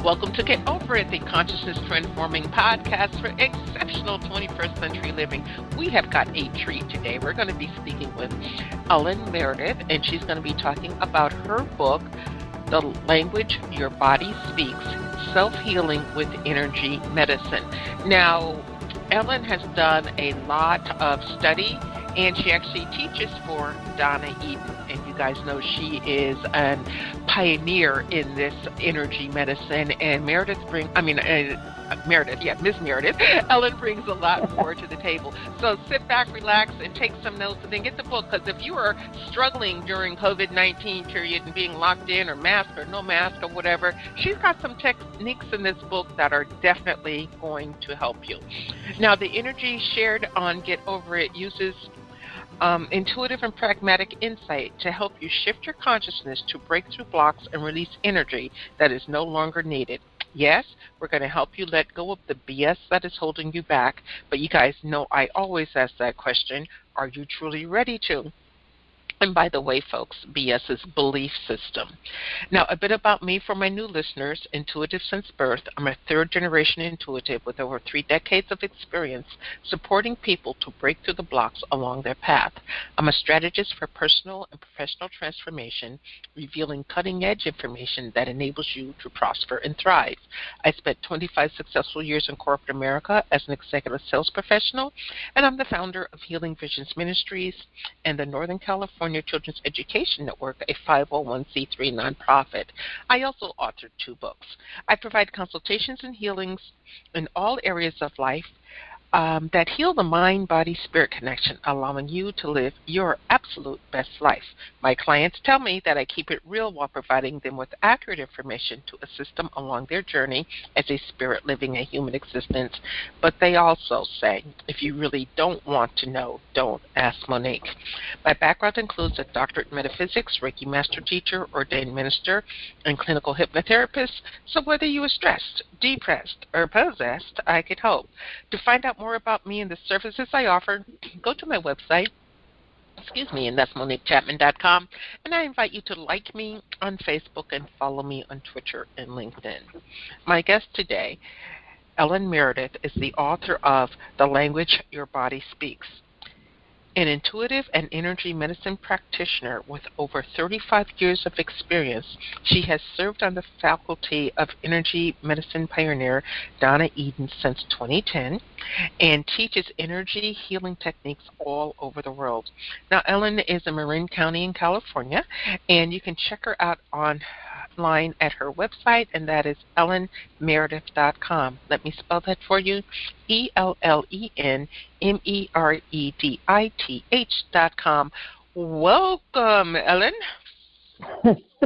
Welcome to Get Over It, the consciousness transforming podcast for exceptional 21st century living. We have got a treat today. We're going to be speaking with Ellen Meredith, and she's going to be talking about her book, The Language Your Body Speaks, Self-Healing with Energy Medicine. Now, Ellen has done a lot of study, and she actually teaches for Donna Eden. And you guys know she is a pioneer in this energy medicine. And Miss Meredith, Ellen brings a lot more to the table. So sit back, relax, and take some notes, and then get the book. Because if you are struggling during COVID-19 period and being locked in or mask or no mask or whatever, she's got some techniques in this book that are definitely going to help you. Now, the energy shared on Get Over It uses intuitive and pragmatic insight to help you shift your consciousness to break through blocks and release energy that is no longer needed. Yes, we're going to help you let go of the BS that is holding you back, but you guys know I always ask that question, are you truly ready to? And by the way, folks, BS is belief system. Now, a bit about me for my new listeners. Intuitive since birth. I'm a third-generation intuitive with over 3 decades of experience supporting people to break through the blocks along their path. I'm a strategist for personal and professional transformation, revealing cutting-edge information that enables you to prosper and thrive. I spent 25 successful years in corporate America as an executive sales professional, and I'm the founder of Healing Visions Ministries and the Northern California Children's Education Network, a 501c3 nonprofit. I also authored 2 books. I provide consultations and healings in all areas of life that heal the mind-body-spirit connection, allowing you to live your absolute best life. My clients tell me that I keep it real while providing them with accurate information to assist them along their journey as a spirit living a human existence. But they also say, if you really don't want to know, don't ask Monique. My background includes a doctorate in metaphysics, Reiki master teacher, ordained minister, and clinical hypnotherapist. So whether you are stressed, depressed, or possessed, I could help. To find out more about me and the services I offer, go to my website, and that's MoniqueChapman.com, and I invite you to like me on Facebook and follow me on Twitter and LinkedIn. My guest today, Ellen Meredith, is the author of The Language Your Body Speaks. An intuitive and energy medicine practitioner with over 35 years of experience, she has served on the faculty of energy medicine pioneer Donna Eden since 2010 and teaches energy healing techniques all over the world. Now, Ellen is in Marin County in California, and you can check her out online at her website, and that is ellenmeredith.com. Let me spell that for you, ELLENMEREDITH.com. Welcome, Ellen.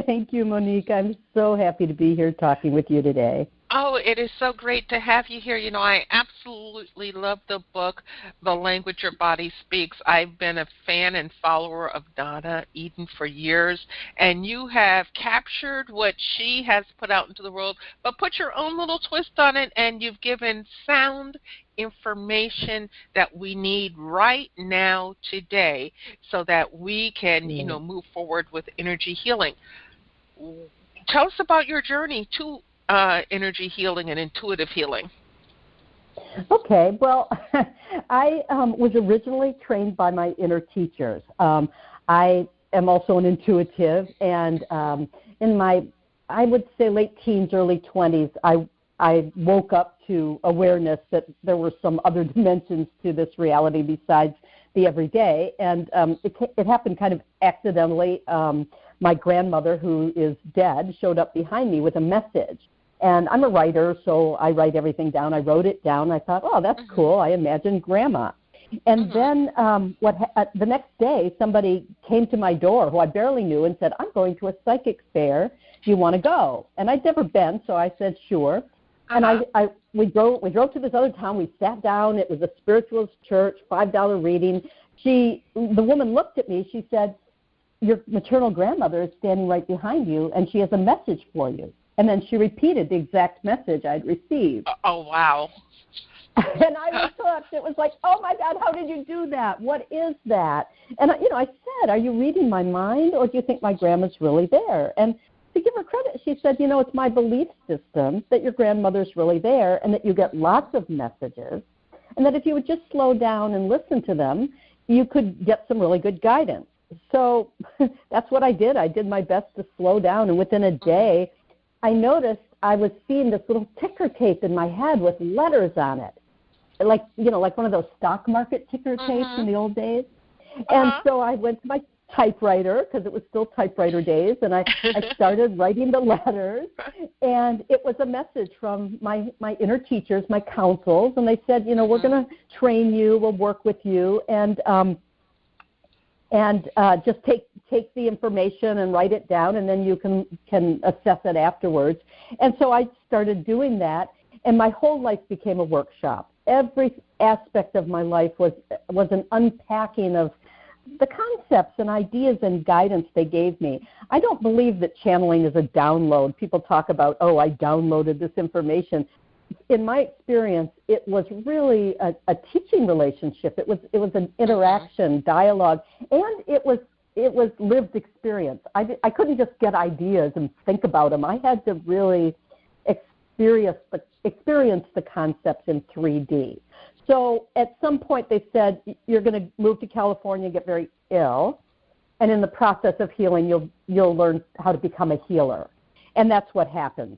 Thank you, Monique. I'm so happy to be here talking with you today. Oh, it is so great to have you here. You know, I absolutely love the book, The Language Your Body Speaks. I've been a fan and follower of Donna Eden for years, and you have captured what she has put out into the world, but put your own little twist on it, and you've given sound information that we need right now today so that we can, move forward with energy healing. Tell us about your journey to energy healing and intuitive healing. Okay, well, I was originally trained by my inner teachers. I am also an intuitive, and in my, I would say, late teens, early 20s, I woke up to awareness that there were some other dimensions to this reality besides the everyday, and it happened kind of accidentally. My grandmother, who is dead, showed up behind me with a message. And I'm a writer, so I write everything down. I wrote it down. I thought, oh, that's cool. I imagined Grandma. And then the next day, somebody came to my door who I barely knew and said, I'm going to a psychic fair. Do you want to go? And I'd never been, so I said, sure. And we drove to this other town. We sat down. It was a spiritualist church, $5 reading. The woman looked at me. She said, your maternal grandmother is standing right behind you, and she has a message for you. And then she repeated the exact message I'd received. Oh, wow. And I was hooked. It was like, oh, my God, how did you do that? What is that? And, I said, are you reading my mind, or do you think my grandma's really there? And to give her credit, she said, it's my belief system that your grandmother's really there and that you get lots of messages, and that if you would just slow down and listen to them, you could get some really good guidance. So that's what I did. I did my best to slow down, and within a day, I noticed I was seeing this little ticker tape in my head with letters on it, like one of those stock market ticker tapes in the old days. And so I went to my typewriter, because it was still typewriter days, and I started writing the letters, and it was a message from my inner teachers, my councils, and they said, we're going to train you, we'll work with you, and just take the information and write it down, and then you can assess it afterwards. And so I started doing that, and my whole life became a workshop. Every aspect of my life was an unpacking of the concepts and ideas and guidance they gave me. I don't believe that channeling is a download. People talk about, I downloaded this information. In my experience, it was really a teaching relationship. It was an interaction, dialogue, and it was lived experience. I couldn't just get ideas and think about them. I had to really experience the concepts in 3D. So at some point they said, you're going to move to California, get very ill, and in the process of healing, you'll learn how to become a healer. And that's what happened.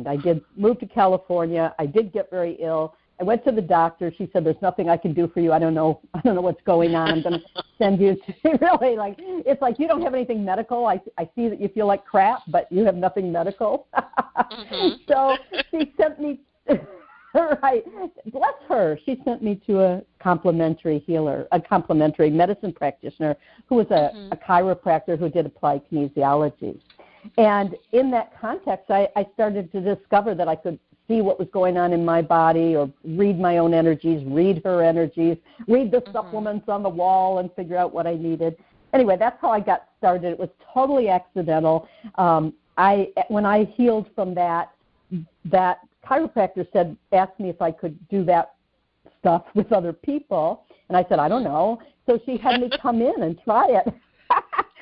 I did move to California. I did get very ill. I went to the doctor. She said, there's nothing I can do for you. I don't know what's going on. I'm going to send you to really, it's like you don't have anything medical. I see that you feel like crap, but you have nothing medical. So she sent me, right, bless her. She sent me to a complementary healer, a complementary medicine practitioner who was a chiropractor who did applied kinesiology. And in that context, I started to discover that I could see what was going on in my body, or read my own energies, read her energies, read the supplements on the wall and figure out what I needed. Anyway, that's how I got started. It was totally accidental. When I healed from that chiropractor asked me if I could do that stuff with other people, and I said, I don't know. So she had me come in and try it.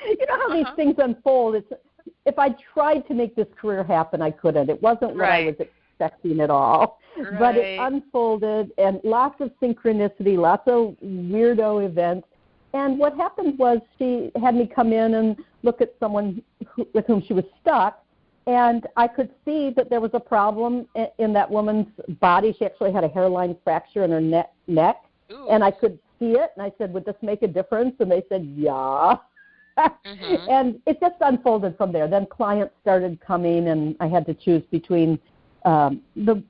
You know how these things unfold. If I tried to make this career happen, I couldn't. It wasn't what I was expecting at all. Right. But it unfolded, and lots of synchronicity, lots of weirdo events. And what happened was she had me come in and look at someone with whom she was stuck, and I could see that there was a problem in that woman's body. She actually had a hairline fracture in her neck, and I could see it, and I said, would this make a difference? And they said, yeah. And it just unfolded from there. Then clients started coming, and I had to choose between the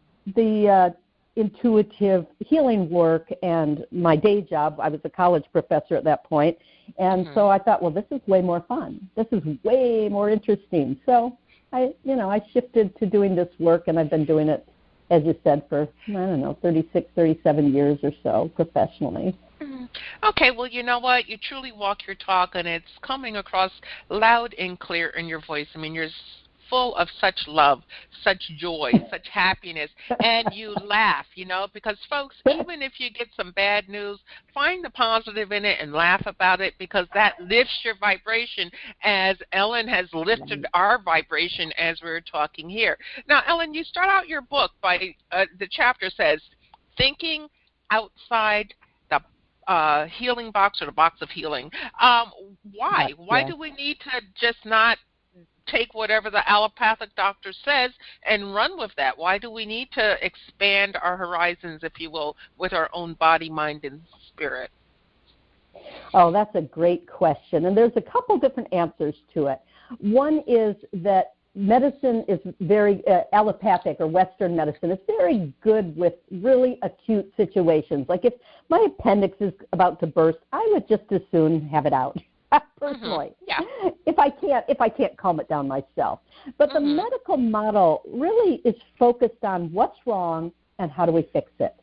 intuitive healing work and my day job. I was a college professor at that point, and so I thought, well, this is way more fun. This is way more interesting. So I shifted to doing this work, and I've been doing it, as you said, for 36, 37 years or so professionally. Okay, well, you know what? You truly walk your talk, and it's coming across loud and clear in your voice. I mean, you're full of such love, such joy, such happiness, and you laugh, because, folks, even if you get some bad news, find the positive in it and laugh about it, because that lifts your vibration, as Ellen has lifted our vibration as we're talking here. Now, Ellen, you start out your book by, the chapter says, thinking outside the healing box, or the box of healing. Why? Why do we need to just not take whatever the allopathic doctor says and run with that? Why do we need to expand our horizons, if you will, with our own body, mind, and spirit? Oh, that's a great question. And there's a couple different answers to it. One is that medicine is very allopathic, or Western medicine is very good with really acute situations. Like if my appendix is about to burst, I would just as soon have it out. Personally, if I can't calm it down myself. But the medical model really is focused on what's wrong and how do we fix it.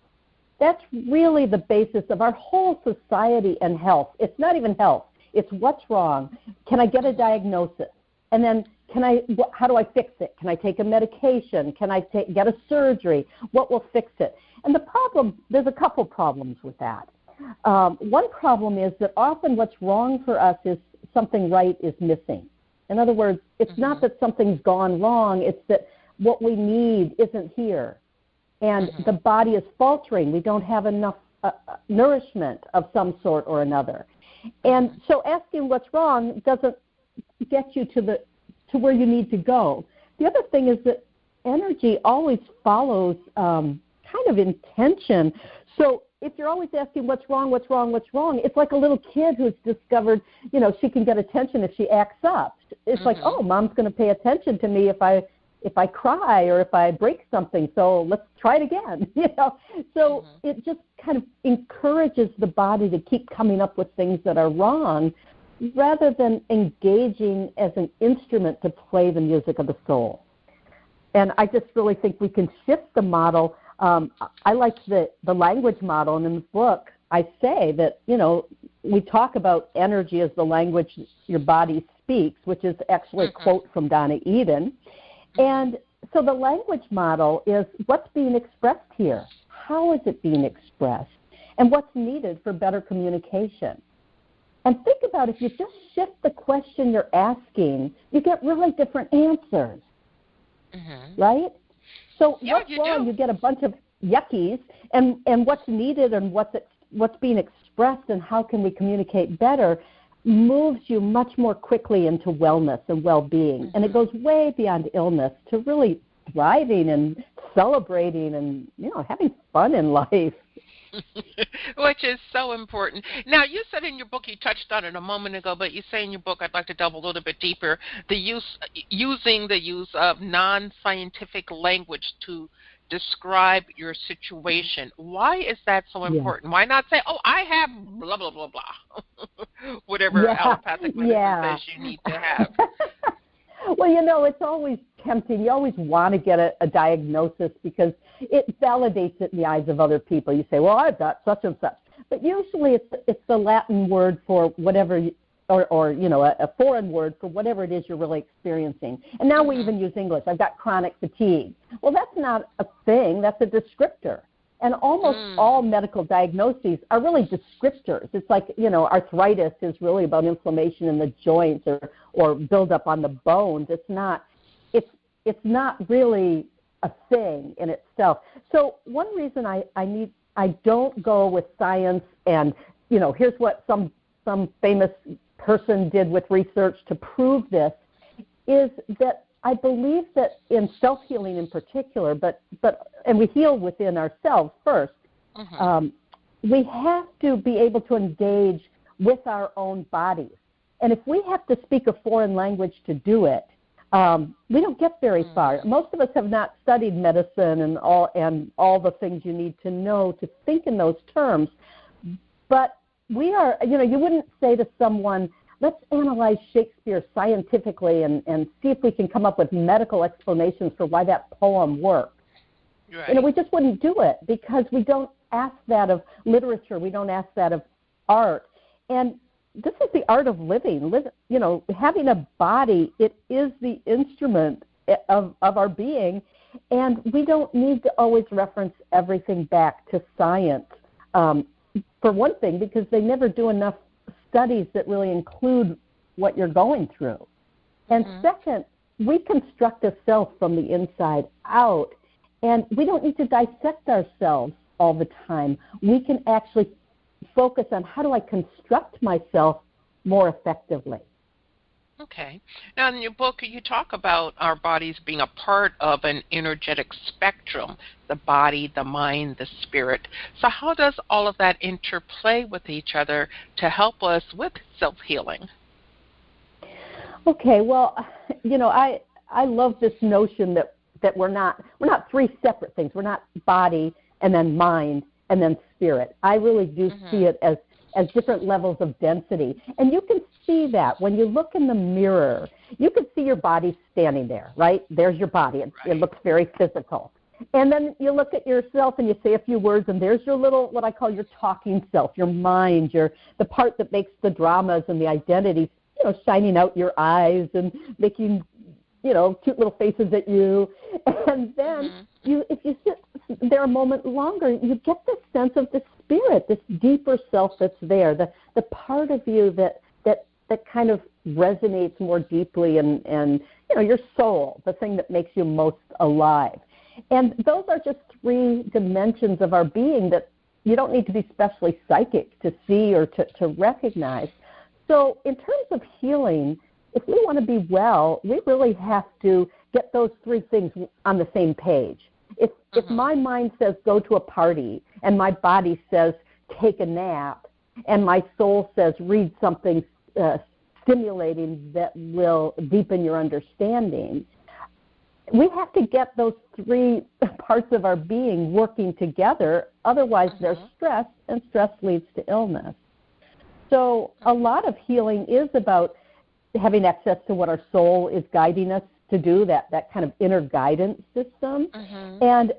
That's really the basis of our whole society and health. It's not even health. It's what's wrong. Can I get a diagnosis? And then how do I fix it? Can I take a medication? Can I get a surgery? What will fix it? And the problem, there's a couple problems with that. One problem is that often what's wrong for us is something right is missing. In other words, it's not that something's gone wrong, it's that what we need isn't here. And the body is faltering. We don't have enough nourishment of some sort or another. And so asking what's wrong doesn't get you to where you need to go. The other thing is that energy always follows kind of intention. So if you're always asking what's wrong, it's like a little kid who's discovered, she can get attention if she acts up. It's like, oh, mom's going to pay attention to me if I cry or if I break something, so let's try it again. So it just kind of encourages the body to keep coming up with things that are wrong, rather than engaging as an instrument to play the music of the soul. And I just really think we can shift the model. I like the language model, and in the book I say that, we talk about energy as the language your body speaks, which is actually a quote from Donna Eden. And so the language model is what's being expressed here, how is it being expressed, and what's needed for better communication. And think about if you just shift the question you're asking, you get really different answers, right? So what's wrong? You get a bunch of yuckies, and what's needed and what's being expressed and how can we communicate better moves you much more quickly into wellness and well-being. And it goes way beyond illness to really thriving and celebrating and, having fun in life. Which is so important. Now, you said in your book, you touched on it a moment ago, but you say in your book, I'd like to delve a little bit deeper, using the use of non-scientific language to describe your situation. Why is that so important? Why not say, oh, I have blah, blah, blah, blah, whatever allopathic medicine says you need to have? Well, it's always tempting. You always want to get a diagnosis because it validates it in the eyes of other people. You say, well, I've got such and such. But usually it's the Latin word for whatever, or a foreign word for whatever it is you're really experiencing. And now we even use English. I've got chronic fatigue. Well, that's not a thing. That's a descriptor. And almost all medical diagnoses are really descriptors. It's like, arthritis is really about inflammation in the joints or buildup on the bones. It's not really a thing in itself. So one reason I don't go with science and, here's what some famous person did with research to prove this, is that I believe that in self-healing in particular, and we heal within ourselves first, we have to be able to engage with our own bodies. And if we have to speak a foreign language to do it, we don't get very far. Most of us have not studied medicine and all the things you need to know to think in those terms. But we are, you wouldn't say to someone, let's analyze Shakespeare scientifically and see if we can come up with medical explanations for why that poem works. Right. We just wouldn't do it because we don't ask that of literature. We don't ask that of art. And this is the art of living. Having a body, it is the instrument of our being, and we don't need to always reference everything back to science. For one thing, because they never do enough studies that really include what you're going through. And second, we construct a self from the inside out, and we don't need to dissect ourselves all the time. We can actually focus on how do I construct myself more effectively. Okay. Now, in your book, you talk about our bodies being a part of an energetic spectrum, the body, the mind, the spirit. So how does all of that interplay with each other to help us with self-healing? Okay, well, I love this notion that we're not three separate things. We're not body and then mind and then spirit. I really do see it as different levels of density. And you can see that when you look in the mirror. You can see your body standing there, right? There's your body. It looks very physical. And then you look at yourself and you say a few words, and there's your little, what I call your talking self, your mind, the part that makes the dramas and the identities, shining out your eyes and making, cute little faces at you. And then if you sit there a moment longer, you get this sense of the spirit, this deeper self that's there, the part of you that that kind of resonates more deeply and your soul, the thing that makes you most alive. And those are just 3 dimensions of our being that you don't need to be specially psychic to see or to recognize. So in terms of healing, if we want to be well, we really have to get those 3 things on the same page. If my mind says go to a party and my body says take a nap and my soul says read something stimulating that will deepen your understanding, we have to get those 3 parts of our being working together. Otherwise, there's stress, and stress leads to illness. So a lot of healing is about having access to what our soul is guiding us to do, that kind of inner guidance system, and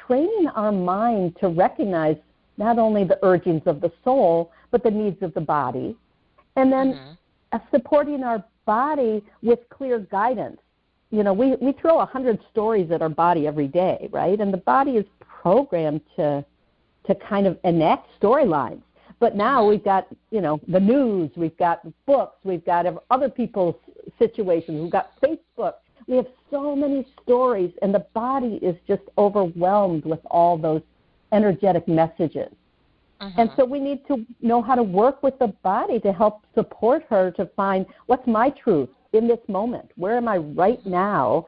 training our mind to recognize not only the urgings of the soul, but the needs of the body, and then supporting our body with clear guidance. You know, we throw 100 stories at our body every day, right? And the body is programmed to kind of enact storylines. But now we've got, the news, we've got books, we've got other people's situations, we've got Facebook. We have so many stories, and the body is just overwhelmed with all those energetic messages. And so we need to know how to work with the body to help support her to find what's my truth in this moment. Where am I right now?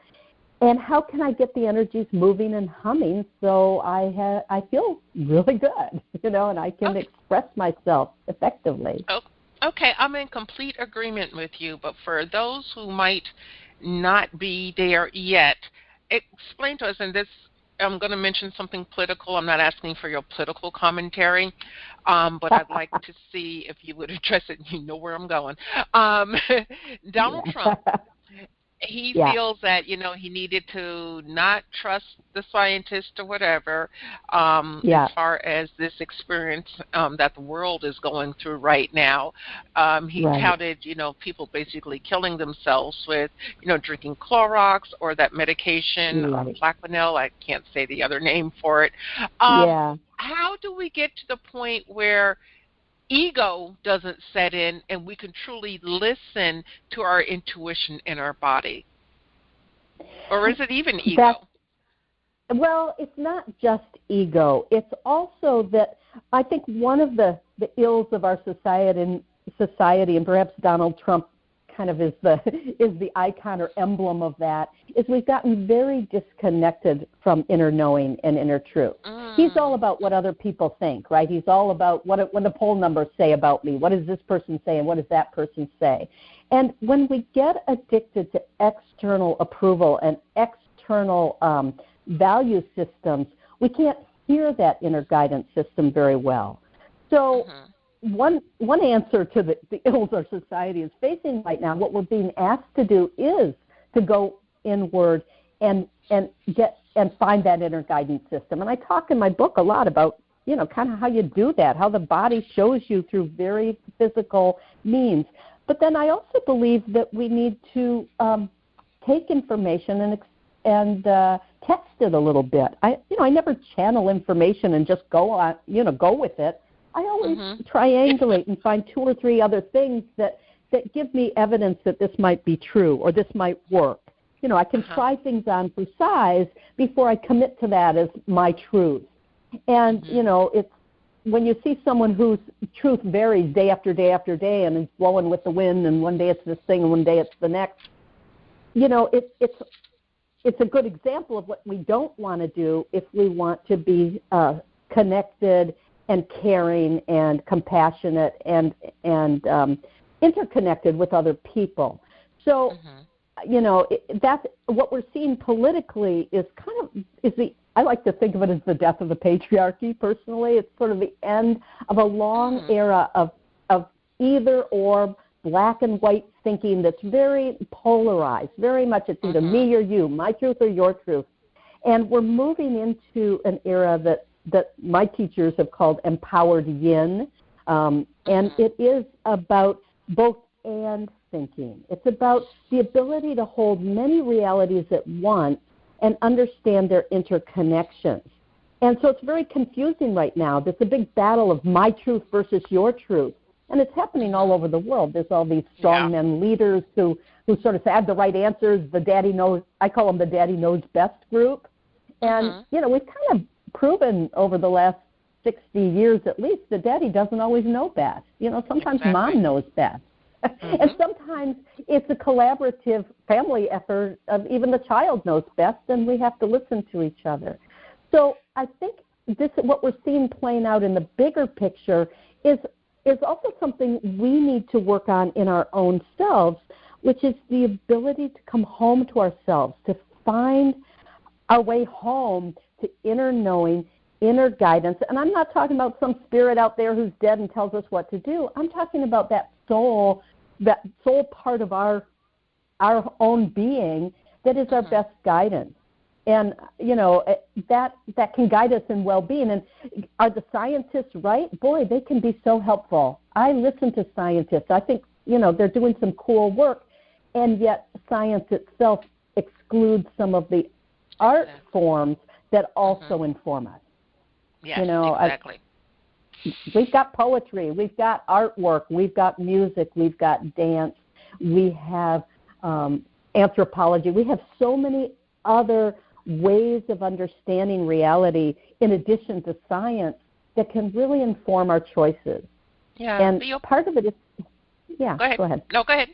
And how can I get the energies moving and humming so I feel really good, and I can express myself effectively. Okay, I'm in complete agreement with you, but for those who might not be there yet, explain to us, and this, I'm going to mention something political. I'm not asking for your political commentary, but I'd like to see if you would address it. You know where I'm going. Donald Trump, he feels that, he needed to not trust the scientists or whatever as far as this experience that the world is going through right now. He touted, people basically killing themselves with, drinking Clorox or that medication, Plaquenil. I can't say the other name for it. How do we get to the point where ego doesn't set in and we can truly listen to our intuition in our body? Or is it even ego? Well, it's not just ego. It's also that I think one of the ills of our society, and perhaps Donald Trump kind of is the icon or emblem of that, is we've gotten very disconnected from inner knowing and inner truth. He's all about what other people think, right? He's all about what the poll numbers say about me. What does this person say and what does that person say? And when we get addicted to external approval and external value systems, we can't hear that inner guidance system very well. So one answer to the ills our society is facing right now, what we're being asked to do is to go inward and find that inner guidance system. And I talk in my book a lot about, kind of how you do that, how the body shows you through very physical means. But then I also believe that we need to take information and test it a little bit. I never channel information and just go with it. I always triangulate and find 2 or 3 other things that give me evidence that this might be true or this might work. I can try things on for size before I commit to that as my truth. And, it's when you see someone whose truth varies day after day after day and is blowing with the wind, and one day it's this thing and one day it's the next, it's a good example of what we don't want to do if we want to be connected and caring and compassionate and interconnected with other people. So, that's what we're seeing politically is I like to think of it as the death of the patriarchy, personally. It's sort of the end of a long era of either or, black and white thinking that's very polarized, very much it's either me or you, my truth or your truth. And we're moving into an era that my teachers have called empowered yin, and it is about both and thinking. It's about the ability to hold many realities at once and understand their interconnections. And so it's very confusing right now. There's a big battle of my truth versus your truth. And it's happening all over the world. There's all these strongmen leaders who sort of say, I have the right answers, the daddy knows, I call them the daddy knows best group. And, you know, we've kind of proven over the last 60 years at least that daddy doesn't always know best. You know, sometimes mom knows best. And sometimes it's a collaborative family effort of even the child knows best, and we have to listen to each other. So I think this, what we're seeing playing out in the bigger picture is also something we need to work on in our own selves, which is the ability to come home to ourselves, to find our way home to inner knowing, inner guidance. And I'm not talking about some spirit out there who's dead and tells us what to do. I'm talking about that soul part of our own being that is our best guidance. And, you know, that can guide us in well-being. And are the scientists right? Boy, they can be so helpful. I listen to scientists. I think, you know, they're doing some cool work, and yet science itself excludes some of the art forms that also inform us. Yes, you know, exactly. We've got poetry, we've got artwork, we've got music, we've got dance, we have anthropology. We have so many other ways of understanding reality in addition to science that can really inform our choices. Yeah. And part of it is, Go ahead. No, go ahead.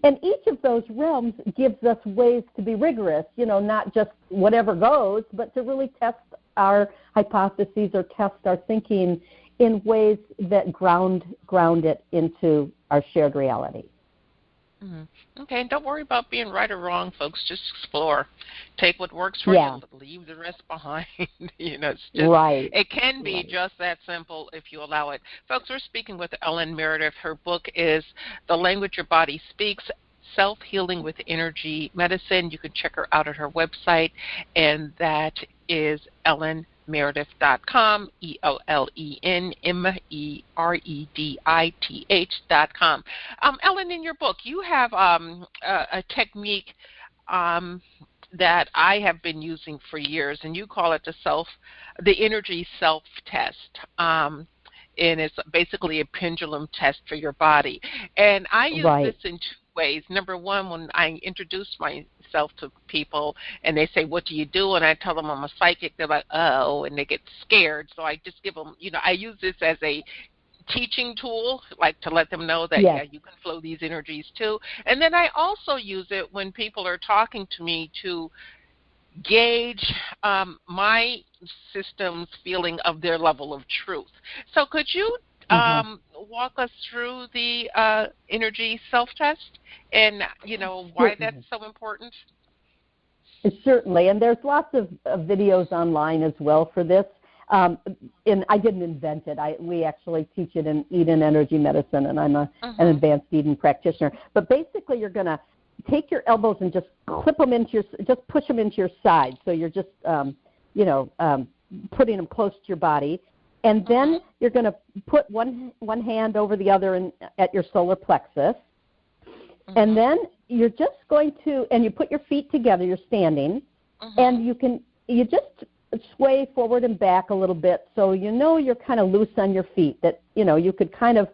And each of those realms gives us ways to be rigorous, you know, not just whatever goes, but to really test our hypotheses or test our thinking in ways that ground it into our shared reality. Okay, and don't worry about being right or wrong, folks. Just explore. Take what works for you, leave the rest behind. You know, it's just, it can be just that simple if you allow it. Folks, we're speaking with Ellen Meredith. Her book is The Language Your Body Speaks, Self-Healing with Energy Medicine. You can check her out at her website, and that is EllenMeredith.com, EllenMeredith.com. Ellen, in your book, you have a technique that I have been using for years, and you call it the energy self-test. And it's basically a pendulum test for your body. And I use this in two ways. Number one, when I introduce myself to people and they say, what do you do? And I tell them I'm a psychic, they're like, oh, and they get scared. So I just give them, you know, I use this as a teaching tool, like to let them know that you can flow these energies too. And then I also use it when people are talking to me to gauge my system's feeling of their level of truth. So could you walk us through the energy self-test and, you know, why that's so important? Certainly, and there's lots of videos online as well for this. And I didn't invent it. We actually teach it in Eden Energy Medicine, and I'm an advanced Eden practitioner. But basically, you're going to take your elbows and just clip them just push them into your side. So you're just, putting them close to your body. And then you're going to put one hand over the other at your solar plexus. And then you're just going to, and you put your feet together, you're standing, and you just sway forward and back a little bit so you know you're kind of loose on your feet, that, you know, you could kind of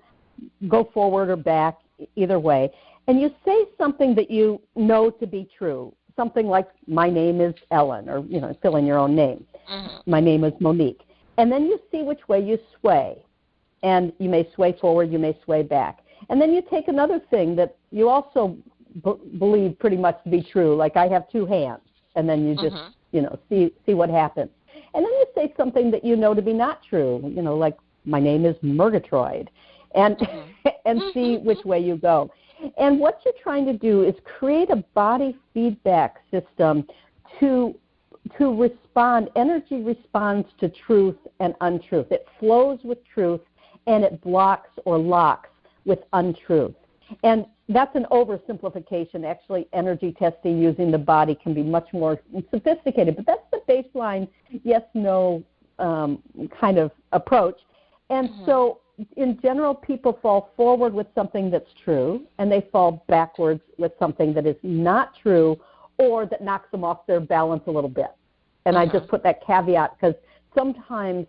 go forward or back either way. And you say something that you know to be true, something like, my name is Ellen, or, you know, fill in your own name. My name is Monique. And then you see which way you sway. And you may sway forward, you may sway back. And then you take another thing that you also believe pretty much to be true, like I have two hands. And then you just, you know, see what happens. And then you say something that you know to be not true, you know, like my name is Murgatroyd. And, and see which way you go. And what you're trying to do is create a body feedback system to respond. Energy responds to truth and untruth. It flows with truth, and it blocks or locks with untruth. And that's an oversimplification. Actually, energy testing using the body can be much more sophisticated. But that's the baseline yes-no kind of approach. And so in general, people fall forward with something that's true, and they fall backwards with something that is not true or that knocks them off their balance a little bit. And I just put that caveat because sometimes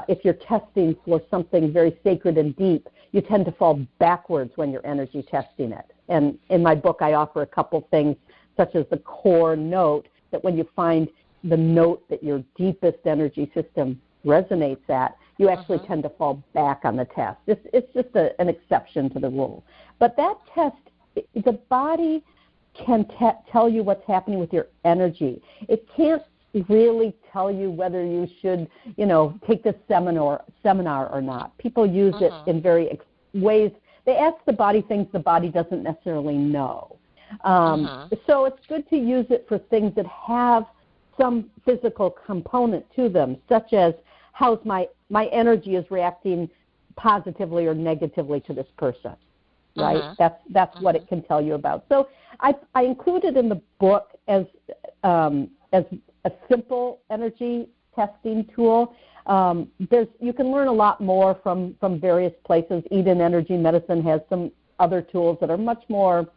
if you're testing for something very sacred and deep, you tend to fall backwards when you're energy testing it. And in my book, I offer a couple things, such as the core note, that when you find the note that your deepest energy system resonates at, you actually tend to fall back on the test. It's just an exception to the rule. But that test, the body can tell you what's happening with your energy. It can't really tell you whether you should, take this seminar or not. People use it in various ways. They ask the body things the body doesn't necessarily know. So it's good to use it for things that have some physical component to them, such as how's my energy is reacting positively or negatively to this person, right? That's what it can tell you about. So I included in the book as a simple energy testing tool. You can learn a lot more from various places. Eden Energy Medicine has some other tools that are much more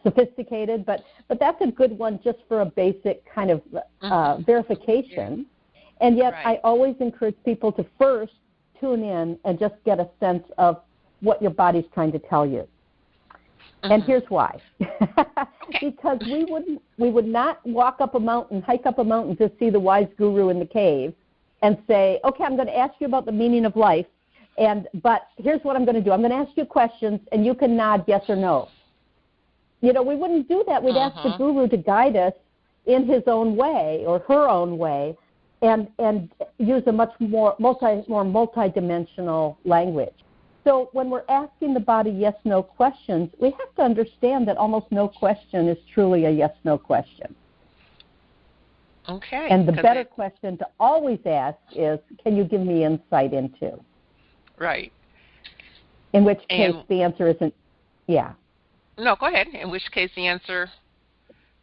sophisticated, but that's a good one just for a basic kind of verification. And yet I always encourage people to first tune in and just get a sense of what your body's trying to tell you. And here's why. Because we would not hike up a mountain to see the wise guru in the cave and say, okay, I'm going to ask you about the meaning of life, but here's what I'm going to do. I'm going to ask you questions, and you can nod yes or no. We wouldn't do that. We'd ask the guru to guide us in his own way or her own way and use a much more multidimensional language. So when we're asking the body yes-no questions, we have to understand that almost no question is truly a yes-no question. Okay. And the better question to always ask is, can you give me insight into? Right. In which case the answer isn't, No, go ahead. In which case the answer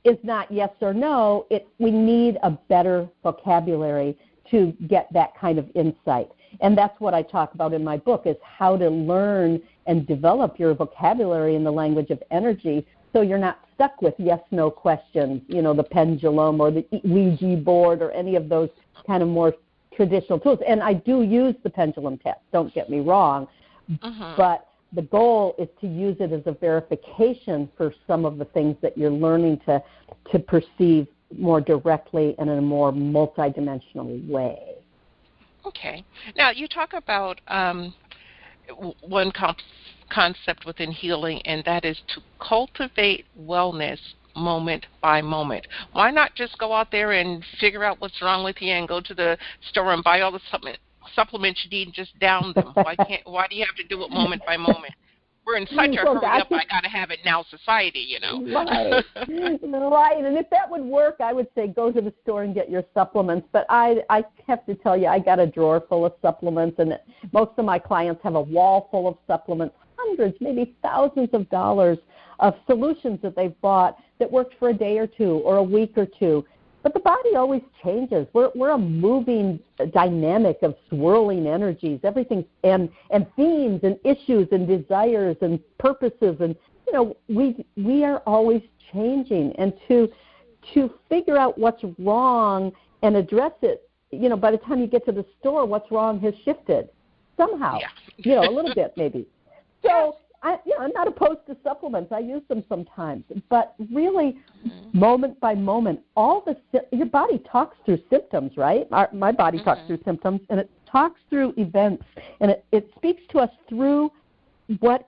is not yes or no. We need a better vocabulary to get that kind of insight. And that's what I talk about in my book, is how to learn and develop your vocabulary in the language of energy so you're not stuck with yes-no questions, the pendulum or the Ouija board or any of those kind of more traditional tools. And I do use the pendulum test, don't get me wrong, but the goal is to use it as a verification for some of the things that you're learning to perceive more directly and in a more multidimensional way. Okay. Now, you talk about one concept within healing, and that is to cultivate wellness moment by moment. Why not just go out there and figure out what's wrong with you and go to the store and buy all the supplements you need and just down them? Why do you have to do it moment by moment? We're in such a hurry up, I got to have it now society, Right. Right. And if that would work, I would say go to the store and get your supplements. But I have to tell you, I got a drawer full of supplements, and most of my clients have a wall full of supplements, hundreds, maybe thousands of dollars of solutions that they've bought that worked for a day or two or a week or two. But the body always changes. We're a moving dynamic of swirling energies, everything, and themes and issues and desires and purposes, and we are always changing. And to figure out what's wrong and address it, by the time you get to the store, what's wrong has shifted somehow, a little bit maybe. So I'm not opposed to supplements. I use them sometimes. But really, moment by moment, your body talks through symptoms, right? My body talks through symptoms, and it talks through events, and it speaks to us through what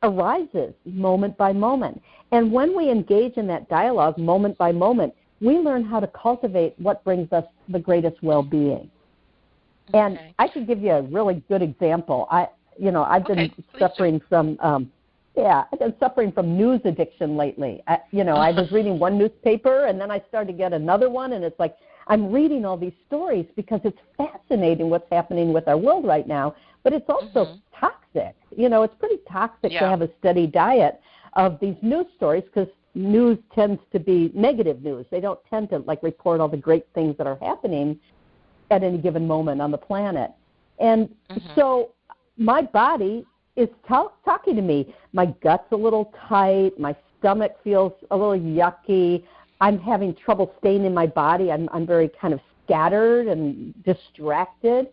arises moment by moment. And when we engage in that dialogue moment by moment, we learn how to cultivate what brings us the greatest well-being. And I could give you a really good example. I've been suffering from news addiction lately. I was reading one newspaper, and then I started to get another one, and it's like I'm reading all these stories because it's fascinating what's happening with our world right now, but it's also toxic. It's pretty toxic to have a steady diet of these news stories, because news tends to be negative news. They don't tend to report all the great things that are happening at any given moment on the planet. And so my body is talking to me. My gut's a little tight. My stomach feels a little yucky. I'm having trouble staying in my body. I'm very kind of scattered and distracted.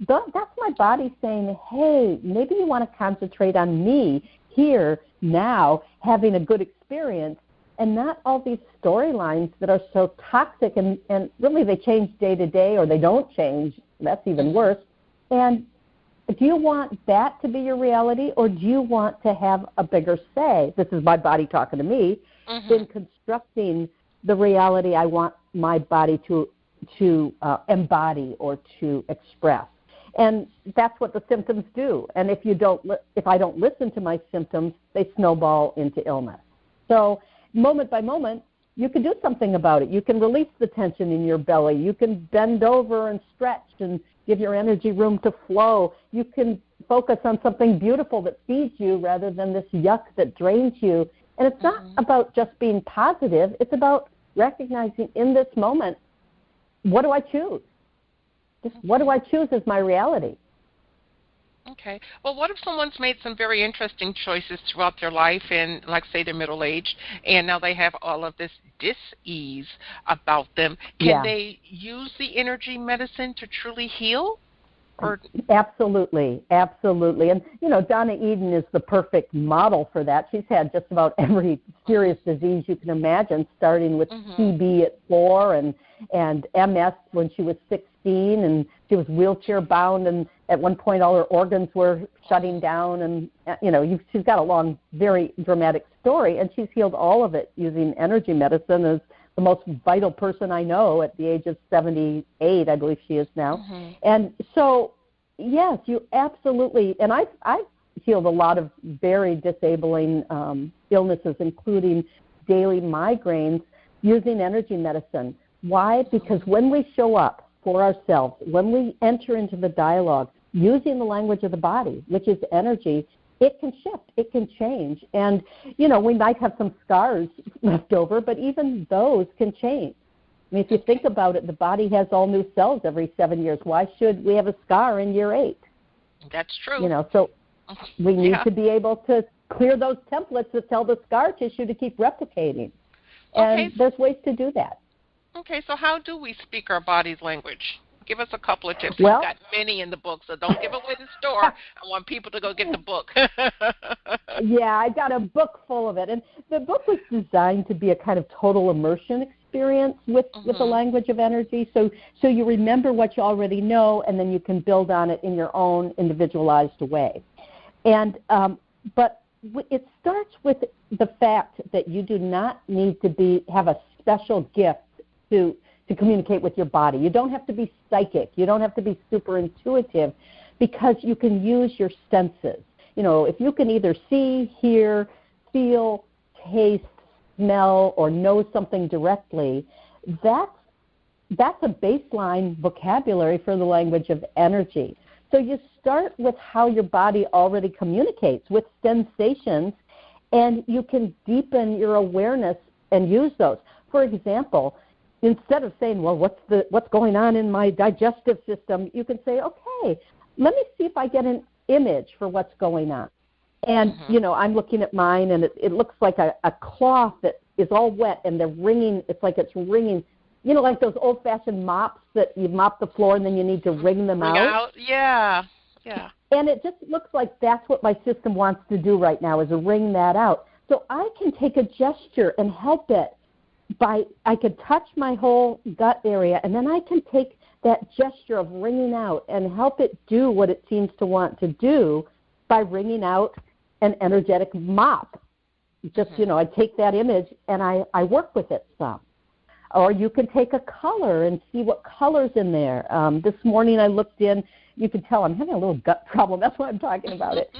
that's my body saying, hey, maybe you want to concentrate on me here, now, having a good experience, and not all these storylines that are so toxic, and really they change day to day, or they don't change. That's even worse. And do you want that to be your reality, or do you want to have a bigger say? This is my body talking to me, in constructing the reality I want my body to embody or to express. And that's what the symptoms do. And if I don't listen to my symptoms, they snowball into illness. So moment by moment, you can do something about it. You can release the tension in your belly. You can bend over and stretch and give your energy room to flow. You can focus on something beautiful that feeds you rather than this yuck that drains you. And it's not about just being positive. It's about recognizing in this moment, what do I choose? Just what do I choose as my reality? Okay. Well, what if someone's made some very interesting choices throughout their life and, like, say, they're middle-aged, and now they have all of this dis-ease about them? Can they use the energy medicine to truly heal? Or? Absolutely, absolutely. And, Donna Eden is the perfect model for that. She's had just about every serious disease you can imagine, starting with TB at 4 and MS when she was 16, and she was wheelchair-bound, and at one point all her organs were shutting down, and, she's got a long, very dramatic story, and she's healed all of it using energy medicine as the most vital person I know at the age of 78, I believe she is now. And so, yes, you absolutely, and I've healed a lot of very disabling illnesses, including daily migraines, using energy medicine. Why? Because when we show up for ourselves, when we enter into the dialogue, using the language of the body, which is energy, it can shift, it can change. And, we might have some scars left over, but even those can change. I mean, if you think about it, the body has all new cells every 7 years. Why should we have a scar in year 8? That's true. So we need to be able to clear those templates that tell the scar tissue to keep replicating. And there's ways to do that. Okay, so how do we speak our body's language? Give us a couple of tips. Well, We've got many in the book, so don't give away the store. I want people to go get the book. Yeah, I got a book full of it. And the book was designed to be a kind of total immersion experience with the language of energy. So you remember what you already know, and then you can build on it in your own individualized way. And but it starts with the fact that you do not need to have a special gift to communicate with your body. You don't have to be psychic. You don't have to be super intuitive, because you can use your senses. If you can either see, hear, feel, taste, smell, or know something directly, that's a baseline vocabulary for the language of energy. So you start with how your body already communicates, with sensations, and you can deepen your awareness and use those. For example, instead of saying, well, what's going on in my digestive system, you can say, okay, let me see if I get an image for what's going on. And, I'm looking at mine, and it looks like a cloth that is all wet, and they're wringing, it's like it's wringing, like those old-fashioned mops that you mop the floor and then you need to wring them out. Yeah. And it just looks like that's what my system wants to do right now, is to wring that out. So I can take a gesture and help it. I could touch my whole gut area, and then I can take that gesture of wringing out and help it do what it seems to want to do by wringing out an energetic mop. Just, I take that image and I work with it some. Or you can take a color and see what color's in there. This morning I looked in. You can tell I'm having a little gut problem. That's why I'm talking about it.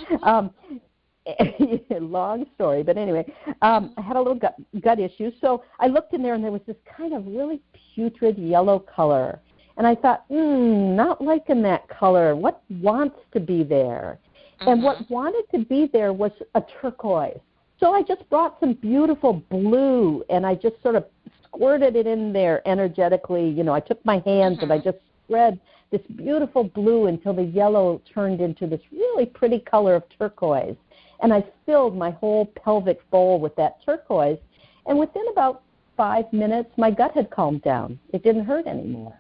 Long story, but anyway, I had a little gut issue. So I looked in there, and there was this kind of really putrid yellow color. And I thought, not liking that color. What wants to be there? And what wanted to be there was a turquoise. So I just brought some beautiful blue, and I just sort of squirted it in there energetically. I took my hands and I just spread this beautiful blue until the yellow turned into this really pretty color of turquoise. And I filled my whole pelvic bowl with that turquoise. And within about 5 minutes, my gut had calmed down. It didn't hurt anymore.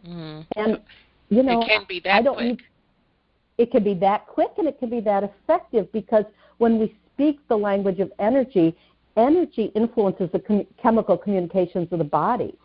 And it can be that quick. It can be that quick and it can be that effective, because when we speak the language of energy, energy influences the chemical communications of the body.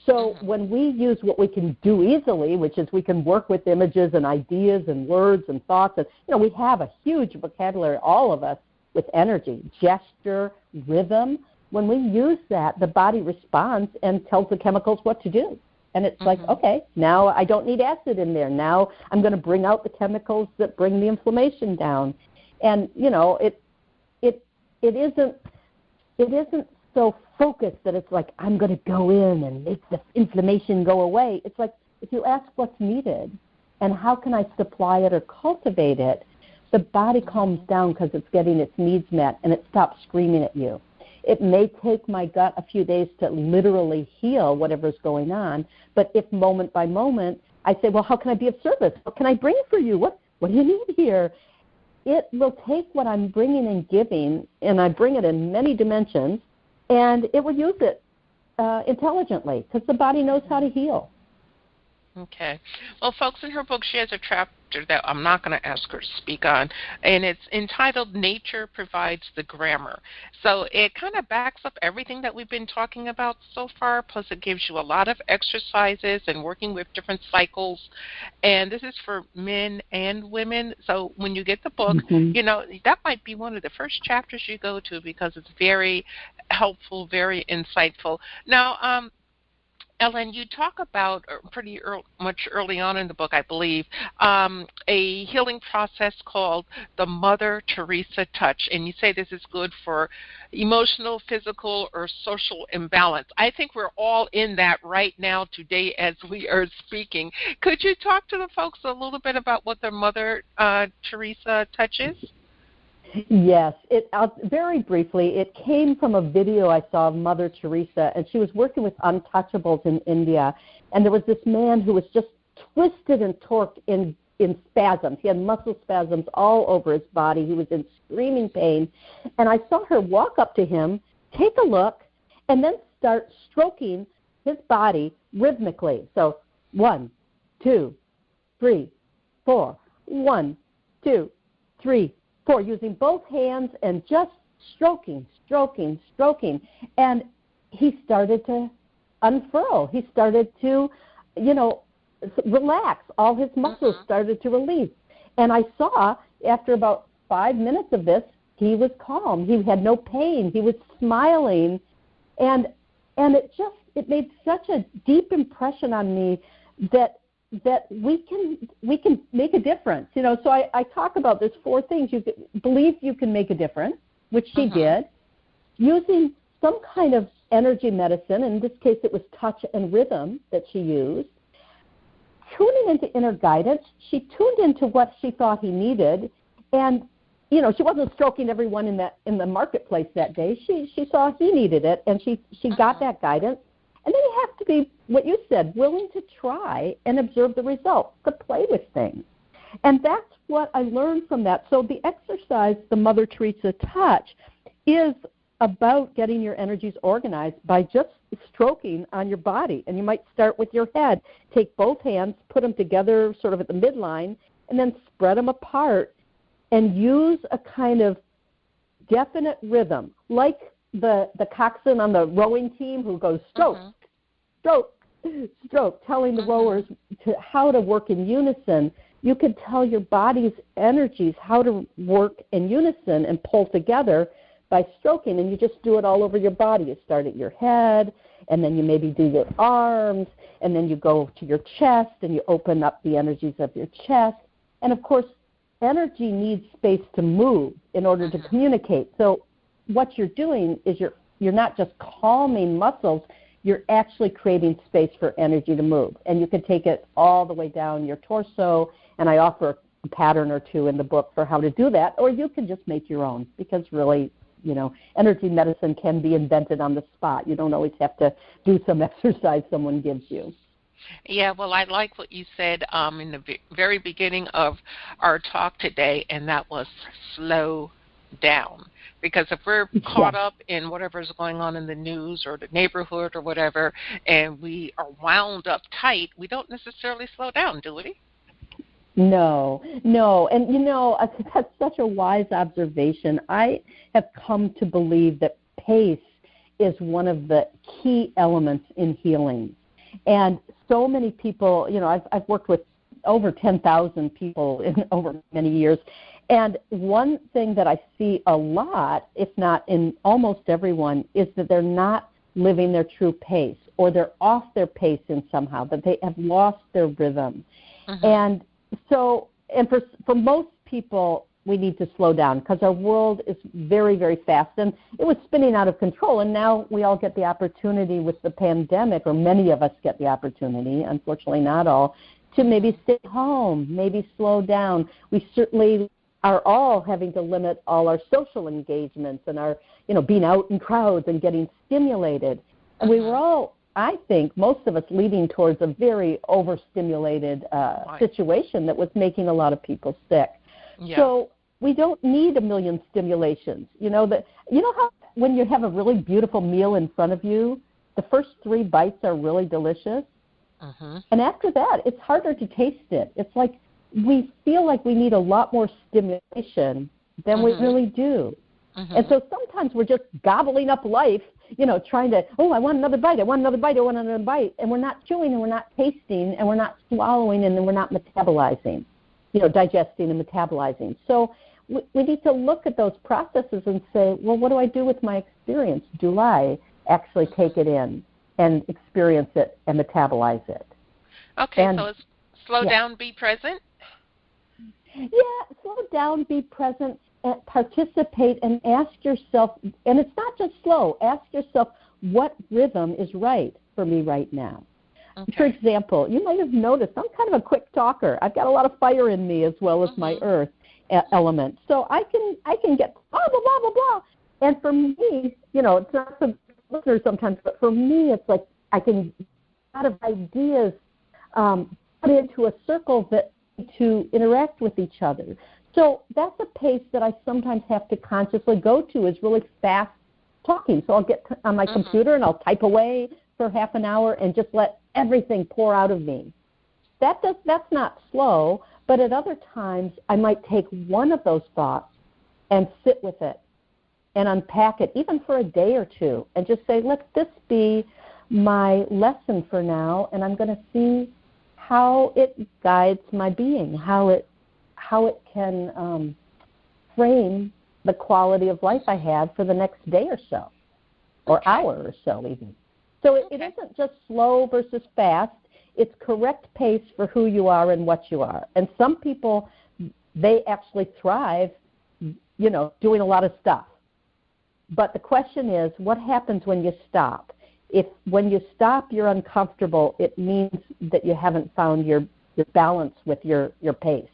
So when we use what we can do easily, which is we can work with images and ideas and words and thoughts, and we have a huge vocabulary, all of us, with energy, gesture, rhythm. When we use that, the body responds and tells the chemicals what to do. And it's like, okay, now I don't need acid in there. Now I'm going to bring out the chemicals that bring the inflammation down. And it isn't so focused that it's like I'm going to go in and make the inflammation go away. It's like if you ask what's needed and how can I supply it or cultivate it, the body calms down because it's getting its needs met and it stops screaming at you. It may take my gut a few days to literally heal whatever's going on, but if moment by moment I say, well, how can I be of service? What can I bring for you? What do you need here? It will take what I'm bringing and giving, and I bring it in many dimensions, and it will use it intelligently because the body knows how to heal. Okay. Well, folks, in her book, she has a chapter that I'm not going to ask her to speak on, and it's entitled Nature Provides the Grammar. So it kind of backs up everything that we've been talking about so far, plus it gives you a lot of exercises and working with different cycles. And this is for men and women. So when you get the book, that might be one of the first chapters you go to because it's very helpful, very insightful. Now, Ellen, you talk about much early on in the book, I believe, a healing process called the Mother Teresa Touch, and you say this is good for emotional, physical, or social imbalance. I think we're all in that right now today as we are speaking. Could you talk to the folks a little bit about what the Mother Teresa Touch is? Yes, very briefly, it came from a video I saw of Mother Teresa, and she was working with untouchables in India, and there was this man who was just twisted and torqued in spasms. He had muscle spasms all over his body. He was in screaming pain, and I saw her walk up to him, take a look, and then start stroking his body rhythmically. So 1, 2, 3, 4, 1, 2, 3, 4, using both hands and just stroking. And he started to unfurl. He started to, relax. All his muscles started to release. And I saw after about 5 minutes of this, he was calm. He had no pain. He was smiling. And it made such a deep impression on me that we can make a difference. So I talk about there's 4 things. You believe you can make a difference, which she did, using some kind of energy medicine. In this case, it was touch and rhythm that she used. Tuning into inner guidance, she tuned into what she thought he needed, and she wasn't stroking everyone in the marketplace that day. She saw he needed it, and she got that guidance. And then you have to be, what you said, willing to try and observe the results, to play with things. And that's what I learned from that. So the exercise, the Mother Teresa Touch, is about getting your energies organized by just stroking on your body. And you might start with your head. Take both hands, put them together sort of at the midline, and then spread them apart and use a kind of definite rhythm, like the coxswain on the rowing team who goes stroke, stroke, telling the rowers how to work in unison. You could tell your body's energies how to work in unison and pull together by stroking, and you just do it all over your body. You start at your head, and then you maybe do your arms, and then you go to your chest, and you open up the energies of your chest. And, of course, energy needs space to move in order to communicate. So what you're doing is you're not just calming muscles, you're actually creating space for energy to move. And you can take it all the way down your torso, and I offer a pattern or 2 in the book for how to do that, or you can just make your own, because really, energy medicine can be invented on the spot. You don't always have to do some exercise someone gives you. Yeah, well, I like what you said in the very beginning of our talk today, and that was slow down. Because if we're caught up in whatever's going on in the news or the neighborhood or whatever, and we are wound up tight, we don't necessarily slow down, do we? No. And, that's such a wise observation. I have come to believe that pace is one of the key elements in healing. And so many people, I've worked with over 10,000 people in over many years. And one thing that I see a lot, if not in almost everyone, is that they're not living their true pace, or they're off their pace in somehow, that they have lost their rhythm. And so, for most people, we need to slow down because our world is very, very fast. And it was spinning out of control. And now we all get the opportunity with the pandemic, or many of us get the opportunity, unfortunately not all, to maybe stay home, maybe slow down. We certainly are all having to limit all our social engagements and our, being out in crowds and getting stimulated. And we were all, I think, most of us leading towards a very overstimulated situation that was making a lot of people sick. Yeah. So we don't need a million stimulations. You know how when you have a really beautiful meal in front of you, the first 3 bites are really delicious? And after that, it's harder to taste it. It's like we feel like we need a lot more stimulation than we really do. And so sometimes we're just gobbling up life, trying to, I want another bite, I want another bite, I want another bite. And we're not chewing, and we're not tasting, and we're not swallowing, and then we're not metabolizing, digesting and metabolizing. So we need to look at those processes and say, well, what do I do with my experience? Do I actually take it in and experience it and metabolize it? Okay, so it's slow down, be present? Yeah, slow down, be present, participate, and ask yourself, and it's not just slow, ask yourself, what rhythm is right for me right now? For example, you might have noticed I'm kind of a quick talker. I've got a lot of fire in me as well as my earth element. So I can get blah, blah, blah, blah, blah. And for me, it's not for listeners sometimes, but for me, it's like I can get a lot of ideas put into a circle that to interact with each other. So that's a pace that I sometimes have to consciously go to, is really fast talking. So I'll get on my computer and I'll type away for half an hour and just let everything pour out of me. That's not slow, but at other times I might take one of those thoughts and sit with it and unpack it, even for a day or two, and just say, let this be my lesson for now, and I'm going to see how it guides my being, how it can frame the quality of life I have for the next day or so, or hour or so even. So it isn't just slow versus fast. It's correct pace for who you are and what you are. And some people, they actually thrive, doing a lot of stuff. But the question is, what happens when you stop? If when you stop you're uncomfortable, it means that you haven't found your balance with your pace.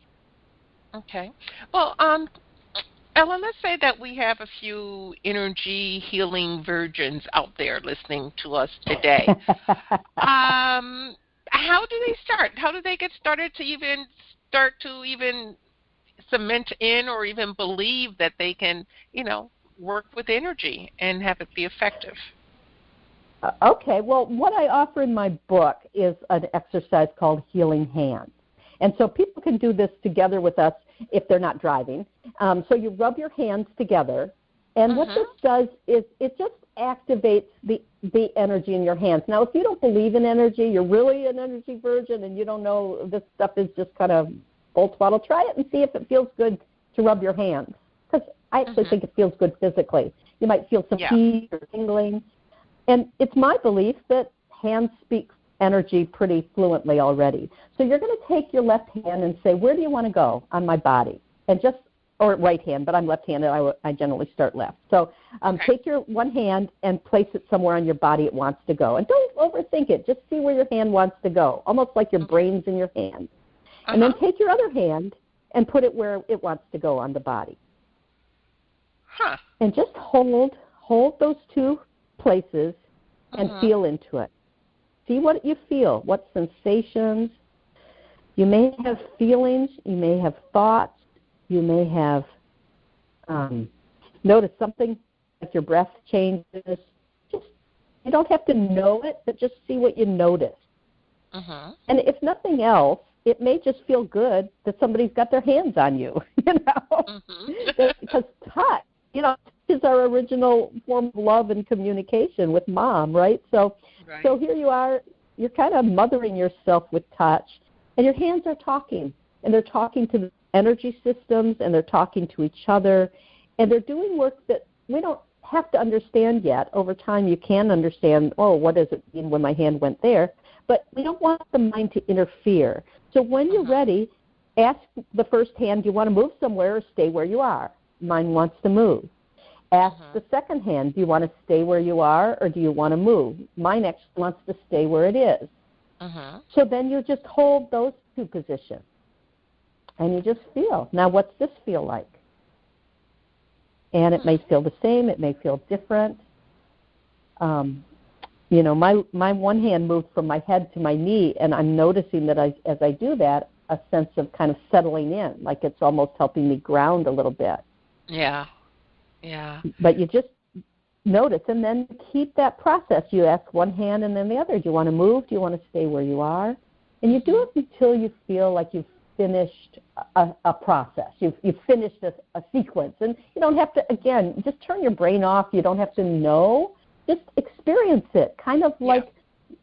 Okay. Well, Ellen, let's say that we have a few energy healing virgins out there listening to us today. How do they start? How do they get started to even cement in or even believe that they can, work with energy and have it be effective? Okay. Well, what I offer in my book is an exercise called Healing Hands. And so people can do this together with us if they're not driving. So you rub your hands together, and what this does is it just activates the energy in your hands. Now, if you don't believe in energy, you're really an energy virgin, and you don't know this stuff is just kind of full throttle, try it and see if it feels good to rub your hands, because I actually think it feels good physically. You might feel some heat or tingling. And it's my belief that hands speak energy pretty fluently already. So you're going to take your left hand and say, where do you want to go on my body? And or right hand, but I'm left-handed. I generally start left. So take your one hand and place it somewhere on your body it wants to go. And don't overthink it. Just see where your hand wants to go, almost like your brain's in your hand. And then take your other hand and put it where it wants to go on the body. And just hold those two places and feel into it. See what you feel, what sensations. You may have feelings, you may have thoughts, you may have notice something like your breath changes. Just, you don't have to know it, but just see what you notice. Mm-hmm. And if nothing else, it may just feel good that somebody's got their hands on you, you know, because touch, you know, is our original form of love and communication with mom, right? So here you are, you're kind of mothering yourself with touch, and your hands are talking, and they're talking to the energy systems, and they're talking to each other, and they're doing work that we don't have to understand yet. Over time, you can understand, oh, what does it mean when my hand went there? But we don't want the mind to interfere. So when you're ready, ask the first hand, do you want to move somewhere or stay where you are? Mine wants to move. Ask the second hand, do you want to stay where you are or do you want to move? Mine actually wants to stay where it is. So then you just hold those two positions. And you just feel. Now, what's this feel like? And it may feel the same. It may feel different. You know, my one hand moved from my head to my knee, and I'm noticing that as I do that, a sense of kind of settling in, like it's almost helping me ground a little bit. Yeah. But you just notice, and then keep that process. You ask one hand and then the other. Do you want to move? Do you want to stay where you are? And you do it until you feel like you've finished a process. You've finished a sequence. And you don't have to, again, just turn your brain off. You don't have to know. Just experience it. Kind of like,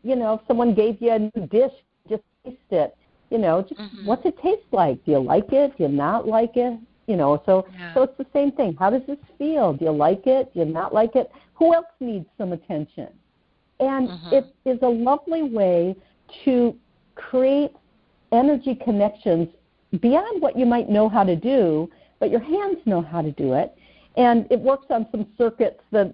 you know, if someone gave you a new dish, just taste it. You know, just what's it taste like? Do you like it? Do you not like it? You know, so it's the same thing. How does this feel? Do you like it? Do you not like it? Who else needs some attention? And it is a lovely way to create energy connections beyond what you might know how to do, but your hands know how to do it. And it works on some circuits that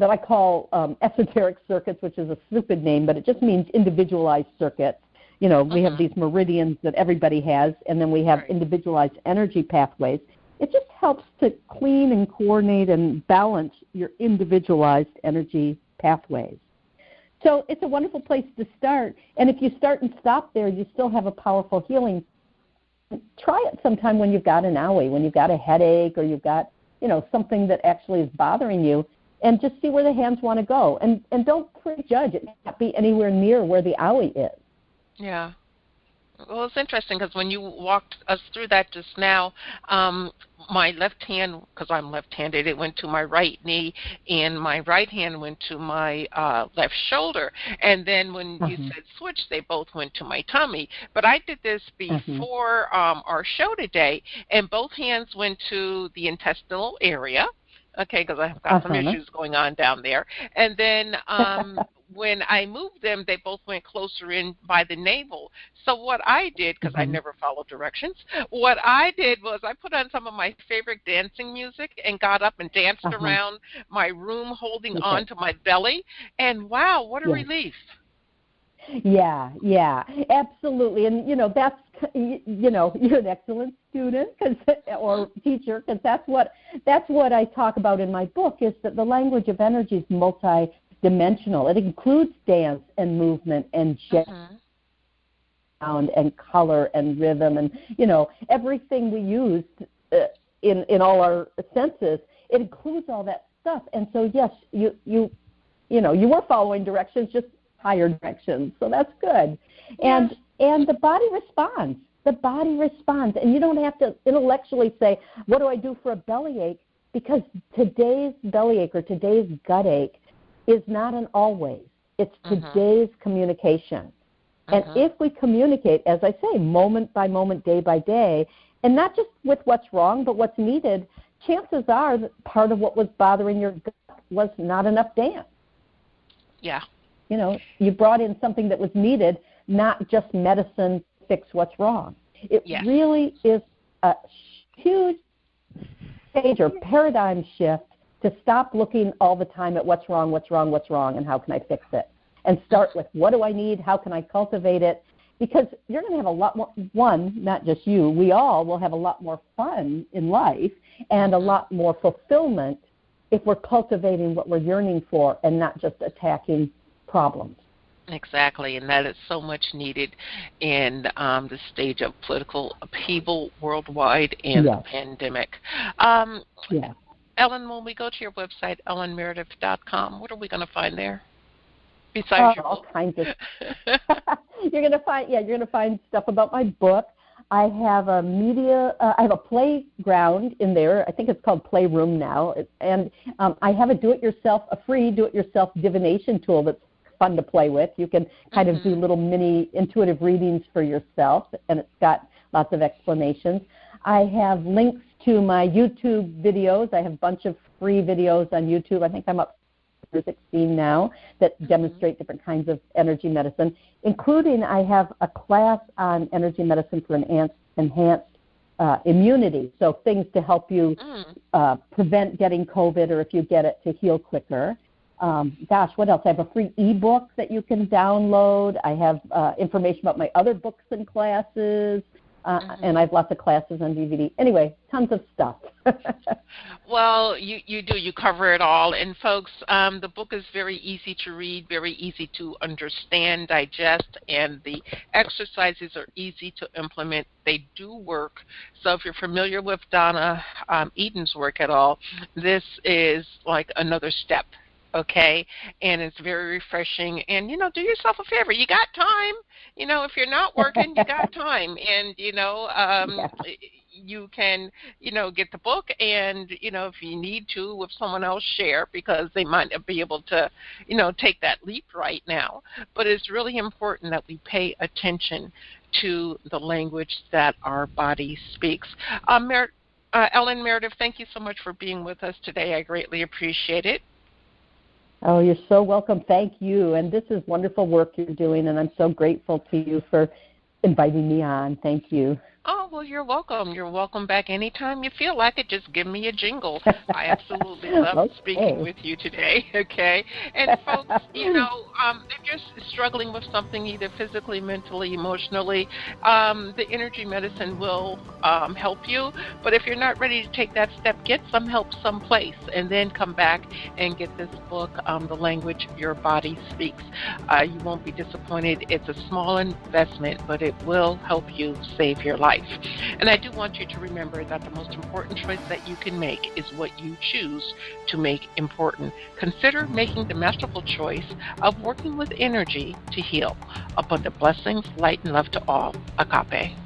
I call esoteric circuits, which is a stupid name, but it just means individualized circuits. You know, we have these meridians that everybody has, and then we have individualized energy pathways. It just helps to clean and coordinate and balance your individualized energy pathways. So it's a wonderful place to start. And if you start and stop there, you still have a powerful healing. Try it sometime when you've got an owie, when you've got a headache or you've got, you know, something that actually is bothering you, and just see where the hands want to go. And don't prejudge. It may not be anywhere near where the owie is. Yeah. Well, it's interesting because when you walked us through that just now, my left hand, because I'm left-handed, it went to my right knee, and my right hand went to my left shoulder. And then when you said switch, they both went to my tummy. But I did this before our show today, and both hands went to the intestinal area. Okay, because I've got some issues going on down there. And then when I moved them, they both went closer in by the navel. So what I did, because I never followed directions, what I did was I put on some of my favorite dancing music and got up and danced around my room holding on to my belly. And wow, what a relief. Yeah, absolutely. And, you know, that's, you know, you're an excellent student or teacher, because that's what I talk about in my book, is that the language of energy is multi-dimensional. It includes dance and movement and sound and color and rhythm and, you know, everything we use in all our senses. It includes all that stuff. And so, yes, you know, you were following directions, just higher directions. So that's good. And the body responds. The body responds. And you don't have to intellectually say, what do I do for a bellyache? Because today's bellyache or today's gut ache is not an always. It's today's communication. And if we communicate, as I say, moment by moment, day by day, and not just with what's wrong, but what's needed, chances are that part of what was bothering your gut was not enough dance. Yeah. You know, you brought in something that was needed, not just medicine to fix what's wrong. It really is a huge stage or paradigm shift to stop looking all the time at what's wrong, and how can I fix it. And start with, what do I need? How can I cultivate it? Because you're going to have a lot more, not just you, we all will have a lot more fun in life and a lot more fulfillment if we're cultivating what we're yearning for and not just attacking problems. Exactly, and that is so much needed in the stage of political upheaval worldwide and the pandemic. Ellen, when we go to your website, ellenmeredith.com, what are we going to find there besides your book? All kinds of. You're going to find stuff about my book. I have a I have a playground in there. I think it's called Playroom now, and I have a free do-it-yourself divination tool that's fun to play with. You can kind of do little mini intuitive readings for yourself, and it's got lots of explanations. I have links to my YouTube videos. I have a bunch of free videos on YouTube. I think I'm up to 16 now that demonstrate different kinds of energy medicine, including I have a class on energy medicine for enhanced immunity, so things to help you prevent getting COVID, or if you get it, to heal quicker. What else? I have a free ebook that you can download. I have information about my other books and classes. And I have lots of classes on DVD. Anyway, tons of stuff. Well, you do. You cover it all. And, folks, the book is very easy to read, very easy to understand, digest, and the exercises are easy to implement. They do work. So if you're familiar with Donna Eden's work at all, this is like another step. Okay, and it's very refreshing. And, do yourself a favor. You got time. If you're not working, you got time. And, you can, get the book and, if you need to, with someone else, share, because they might not be able to, take that leap right now. But it's really important that we pay attention to the language that our body speaks. Ellen Meredith, thank you so much for being with us today. I greatly appreciate it. Oh, you're so welcome. Thank you. And this is wonderful work you're doing, and I'm so grateful to you for inviting me on. Thank you. Oh, well, you're welcome. You're welcome back anytime you feel like it. Just give me a jingle. I absolutely love speaking with you today, okay? And, folks, if you're struggling with something, either physically, mentally, emotionally, the energy medicine will help you. But if you're not ready to take that step, get some help someplace, and then come back and get this book, The Language Your Body Speaks. You won't be disappointed. It's a small investment, but it will help you save your life. And I do want you to remember that the most important choice that you can make is what you choose to make important. Consider making the masterful choice of working with energy to heal. Abundant blessings, light, and love to all. Agape.